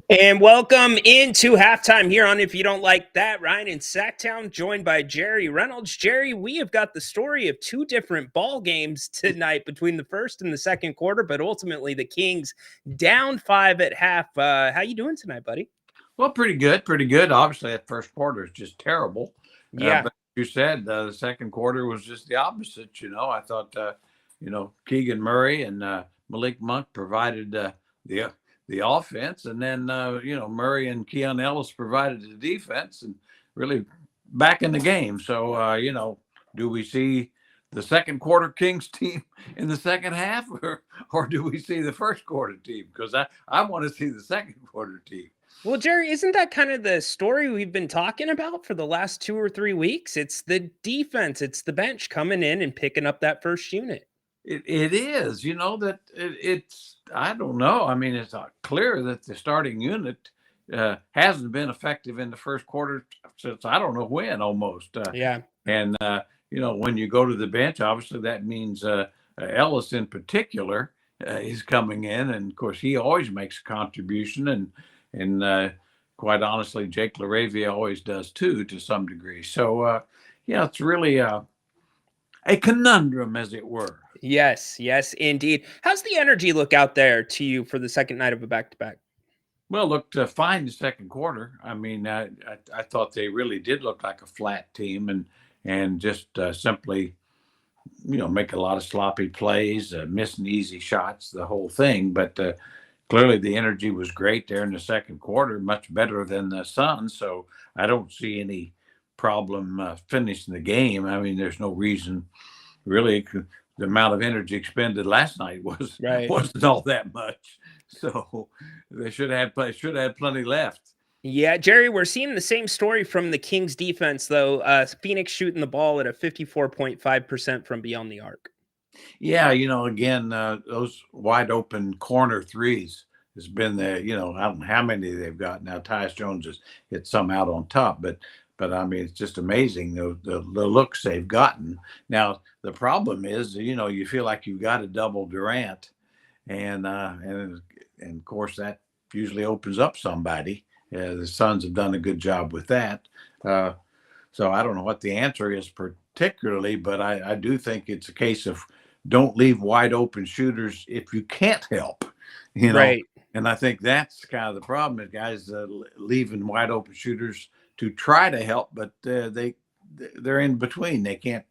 And welcome into halftime here on If You Don't Like That. Ryan in Sacktown, joined by Jerry Reynolds. Jerry, we have got the story of two different ball games tonight between the first and the second quarter, but ultimately the Kings down five at half. How you doing tonight, buddy? Well, pretty good, pretty good. Obviously, that first quarter is just terrible. Yeah, But you said the second quarter was just the opposite. I thought, Keegan Murray and Malik Monk provided the the offense, and then Murray and Keon Ellis provided the defense, and really back in the game. So do we see the second quarter Kings team in the second half, or do we see the first quarter team? Because I want to see the second quarter team. well, Jerry, isn't that kind of the story we've been talking about for the last 2 or 3 weeks? It's the defense, it's the bench coming in and picking up that first unit. It is, that it's, I don't know. I mean, it's clear that the starting unit hasn't been effective in the first quarter since I don't know when almost. Yeah. And, when you go to the bench, obviously that means Ellis in particular is coming in. And of course, he always makes a contribution. And quite honestly, Jake LaRavia always does too, to some degree. So, it's really a conundrum, as it were. Yes, yes, indeed. How's the energy look out there to you for the second night of a back-to-back? Well, looked fine the second quarter. I mean, I thought they really did look like a flat team, and just simply, make a lot of sloppy plays, missing easy shots, the whole thing. But clearly, the energy was great there in the second quarter, much better than the Suns. So I don't see any problem finishing the game. I mean, there's no reason really. The amount of energy expended last night Right. wasn't all that much. So they should have plenty left. Yeah, Jerry, we're seeing the same story from the Kings defense, though. Phoenix shooting the ball at a 54.5% from beyond the arc. Yeah, again, those wide open corner threes has been the, I don't know how many they've got now. Tyus Jones has hit some out on top, but I mean, it's just amazing the looks they've gotten. Now the problem is, you feel like you've got to double Durant, and of course that usually opens up somebody. The Suns have done a good job with that. Uh, so I don't know what the answer is particularly, but I do think it's a case of don't leave wide open shooters if you can't help, you know. Right. And I think that's kind of the problem is guys leaving wide open shooters to try to help, but they're in between. They can't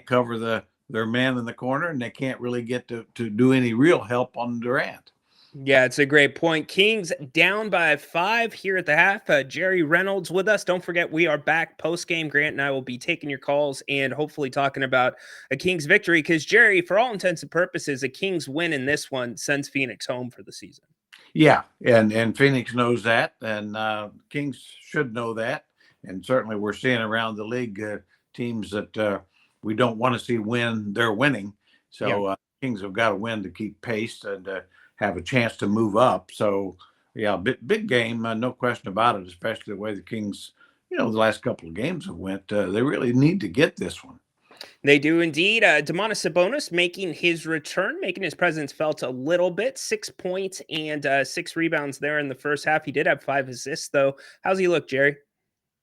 cover their man in the corner, and they can't really get to do any real help on Durant. Yeah, it's a great point. Kings down by 5 here at the half. Jerry Reynolds with us. Don't forget, we are back post game. Grant and I will be taking your calls and hopefully talking about a Kings victory. Because, Jerry, for all intents and purposes, a Kings win in this one sends Phoenix home for the season. Yeah, and Phoenix knows that, and Kings should know that, and certainly we're seeing around the league teams that we don't want to see win. They're winning, Yeah. so Kings have got to win to keep pace and have a chance to move up. So yeah, big game, no question about it. Especially the way the Kings, the last couple of games have went. They really need to get this one. They do indeed. Domantas Sabonis making his return, making his presence felt a little bit. 6 points and 6 rebounds there in the first half. He did have 5 assists, though. How's he look, Jerry?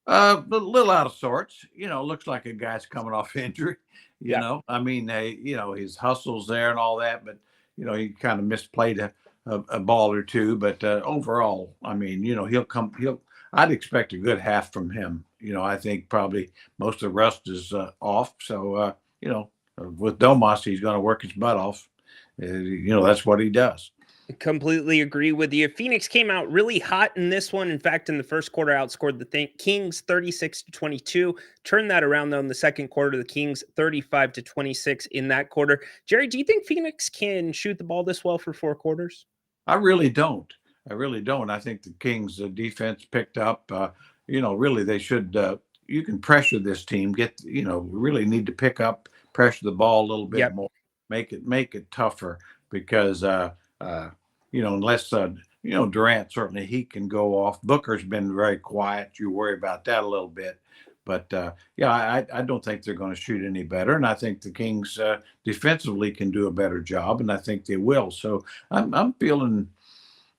A little out of sorts. Looks like a guy's coming off injury. Yeah. I mean, his hustle's there and all that, but he kind of misplayed a ball or two. But overall, I mean, he'll come. I'd expect a good half from him. I think probably most of the rust is off. So with Domas, he's going to work his butt off. That's what he does. Completely agree with you. Phoenix came out really hot in this one. In fact, in the first quarter, outscored the Kings 36-22. Turned that around, though, in the second quarter. The Kings 35-26 in that quarter. Jerry, do you think Phoenix can shoot the ball this well for 4 quarters? I really don't. I really don't. I think the Kings' defense picked up. Really, they should. You can pressure this team. Really need to pick up, pressure the ball a little bit more, make it tougher because. Unless Durant certainly he can go off. Booker's been very quiet. You worry about that a little bit, but I don't think they're going to shoot any better, and I think the Kings defensively can do a better job, and I think they will. So I'm feeling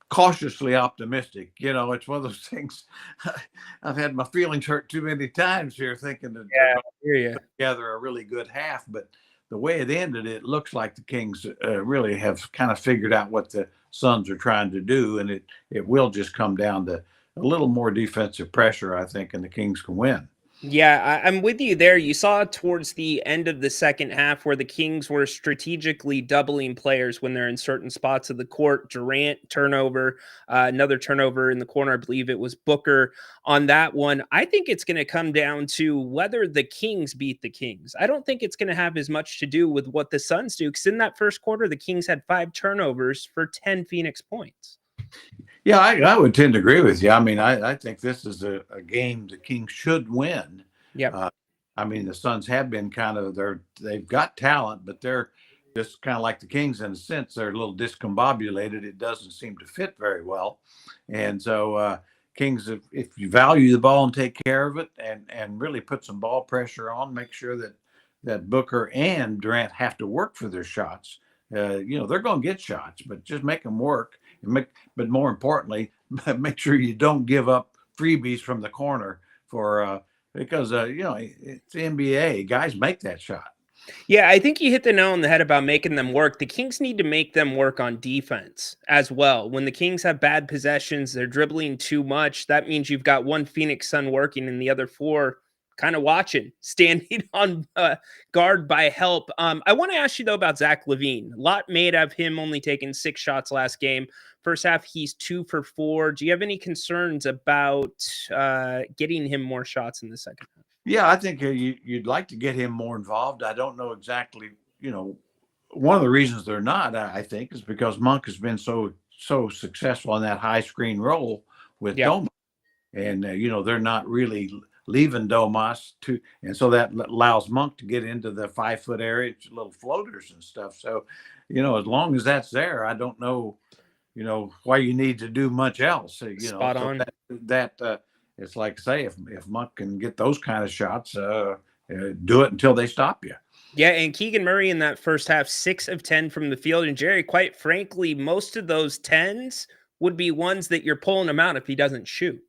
cautiously optimistic. It's one of those things. I've had my feelings hurt too many times here, thinking that they're Yeah, going I hear you. to put together a really good half. But the way it ended, it looks like the Kings really have kind of figured out what the Suns are trying to do, and it will just come down to a little more defensive pressure, I think, and the Kings can win. Yeah, I'm with you there. You saw towards the end of the second half where the Kings were strategically doubling players when they're in certain spots of the court. Durant turnover, another turnover in the corner. I believe it was Booker on that one. I think it's going to come down to whether the Kings beat the Kings. I don't think it's going to have as much to do with what the Suns do, because in that first quarter, the Kings had 5 turnovers for 10 Phoenix points. Yeah, I would tend to agree with you. I mean, I think this is a game the Kings should win. Yep. Uh, I mean, the Suns have been kind of they've got talent, but they're just kind of like the Kings in a sense. They're a little discombobulated. It doesn't seem to fit very well, and so Kings, if you value the ball and take care of it, and really put some ball pressure on, make sure that Booker and Durant have to work for their shots. They're going to get shots, but just make them work. But more importantly, make sure you don't give up freebies from the corner because it's the NBA. Guys make that shot. Yeah, I think you hit the nail on the head about making them work. The Kings need to make them work on defense as well. When the Kings have bad possessions, they're dribbling too much. That means you've got one Phoenix Sun working and the other 4 kind of watching, standing on guard by help. I want to ask you, though, about Zach LaVine. A lot made of him only taking 6 shots last game. First half, he's 2 for 4. Do you have any concerns about getting him more shots in the second half? Yeah, I think you'd like to get him more involved. I don't know exactly, one of the reasons they're not, I think, is because Monk has been so successful in that high screen role with Yeah. Domas, and they're not really leaving Domas and so that allows Monk to get into the 5-foot area, little floaters and stuff. So, as long as that's there, I don't know, why you need to do much else. Spot So on. that it's like, say, if Monk can get those kind of shots, do it until they stop you. Yeah, and Keegan Murray in that first half, 6 of 10 from the field. And Jerry, quite frankly, most of those 10s would be ones that you're pulling him out if he doesn't shoot.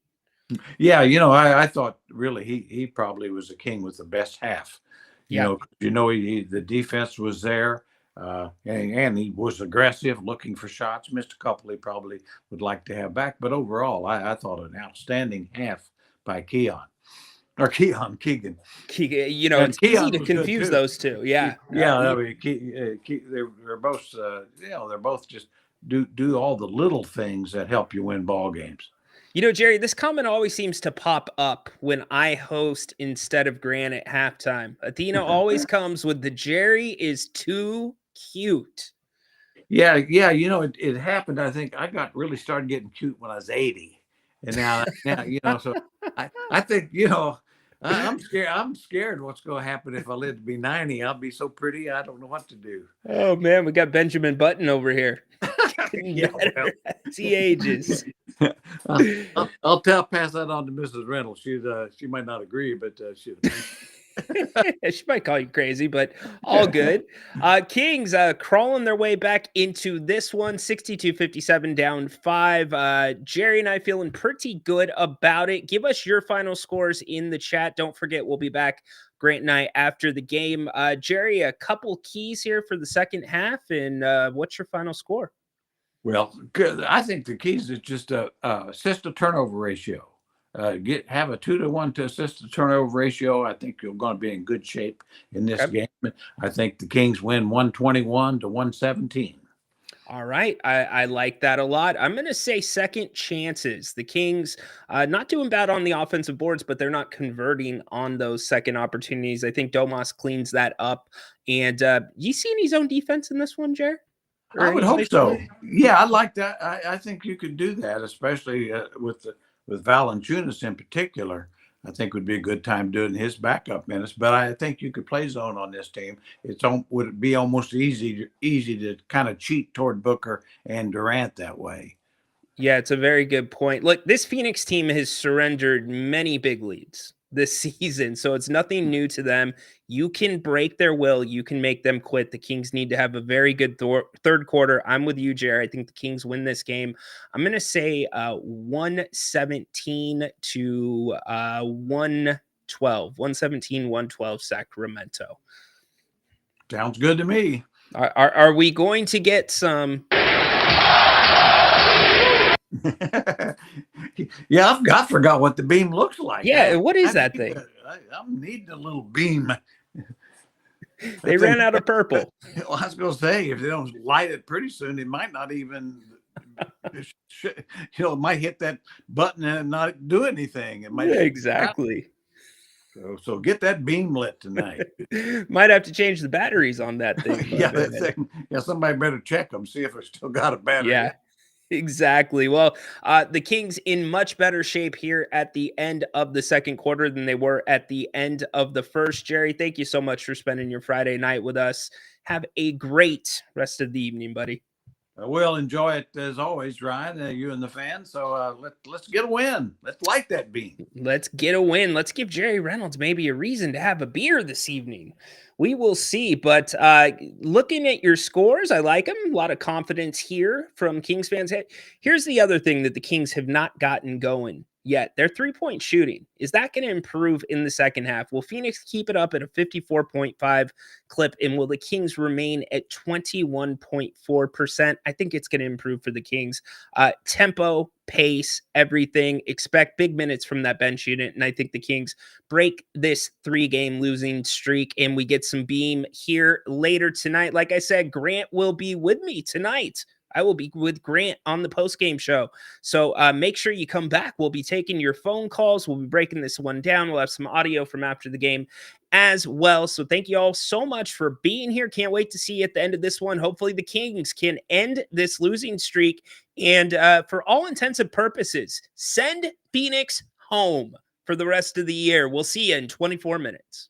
Yeah, I thought really he probably was the king with the best half. Yeah. The defense was there, and he was aggressive, looking for shots. Missed a couple he probably would like to have back, but overall, I thought an outstanding half by Keegan. Keegan, And it's easy Keon to was good confuse too. those two. Yeah. Yeah, I mean, they're both, they're both just do all the little things that help you win ball games. Jerry, this comment always seems to pop up when I host instead of Grant at halftime. Athena always comes with the Jerry is too cute. Yeah, it happened. I think I got really started getting cute when I was 80, and now, so I think I'm scared. I'm scared what's going to happen if I live to be 90. I'll be so pretty. I don't know what to do. Oh man, we got Benjamin Button over here. Yeah, well. As he ages. I'll pass that on to Mrs. Reynolds. She might not agree, but she. She might call you crazy, but all good. Kings crawling their way back into this one, 62-57 down 5. Jerry and I feeling pretty good about it. Give us your final scores in the chat. Don't forget, we'll be back, Grant and I, after the game. Jerry, a couple keys here for the second half, and what's your final score? Well, I think the keys is just a assist to turnover ratio. Have a 2-to-1 to assist to turnover ratio. I think you're going to be in good shape in this game. I think the Kings win 121-117. All right. I like that a lot. I'm going to say second chances. The Kings not doing bad on the offensive boards, but they're not converting on those second opportunities. I think Domas cleans that up. And you see any zone defense in this one, Jer? I would hope so. Yeah, I like that. I think you could do that, especially with Valanciunas in particular. I think would be a good time doing his backup minutes. But I think you could play zone on this team. Would it be almost easy to kind of cheat toward Booker and Durant that way? Yeah, it's a very good point. Look, this Phoenix team has surrendered many big leads. this season. So it's nothing new to them. You can break their will, you can make them quit. The Kings need to have a very good third quarter. I'm with you, Jerry. I think the Kings win this game. I'm going to say 117 to 112. 117, 112 Sacramento. Sounds good to me. Are we going to get some? Yeah, I forgot what the beam looks like. Yeah, what is that thing? I'm needing a little beam. They ran out of purple. Well, I was going to say, if they don't light it pretty soon, it might not even, it might hit that button and not do anything. It might exactly. So get that beam lit tonight. Might have to change the batteries on that thing. Yeah, somebody better check them, see if it's still got a battery. Yeah. Exactly. Well, the Kings in much better shape here at the end of the second quarter than they were at the end of the first. Jerry, thank you so much for spending your Friday night with us. Have a great rest of the evening, buddy. We'll enjoy it as always, Ryan, you and the fans. So let's get a win. Let's light that beam. Let's get a win. Let's give Jerry Reynolds maybe a reason to have a beer this evening. We will see. But looking at your scores, I like them. A lot of confidence here from Kings fans. Here's the other thing that the Kings have not gotten going yet. Their three-point shooting. Is that going to improve in the second half? Will Phoenix keep it up at a 54.5 clip? And will the Kings remain at 21.4%? I think it's going to improve for the Kings. Tempo, pace, everything. Expect big minutes from that bench unit. And I think the Kings break this 3-game losing streak and we get some beam here later tonight. Like I said, Grant will be with me tonight. I will be with Grant on the post-game show. So make sure you come back. We'll be taking your phone calls. We'll be breaking this one down. We'll have some audio from after the game as well. So thank you all so much for being here. Can't wait to see you at the end of this one. Hopefully the Kings can end this losing streak and for all intents and purposes, send Phoenix home for the rest of the year. We'll see you in 24 minutes.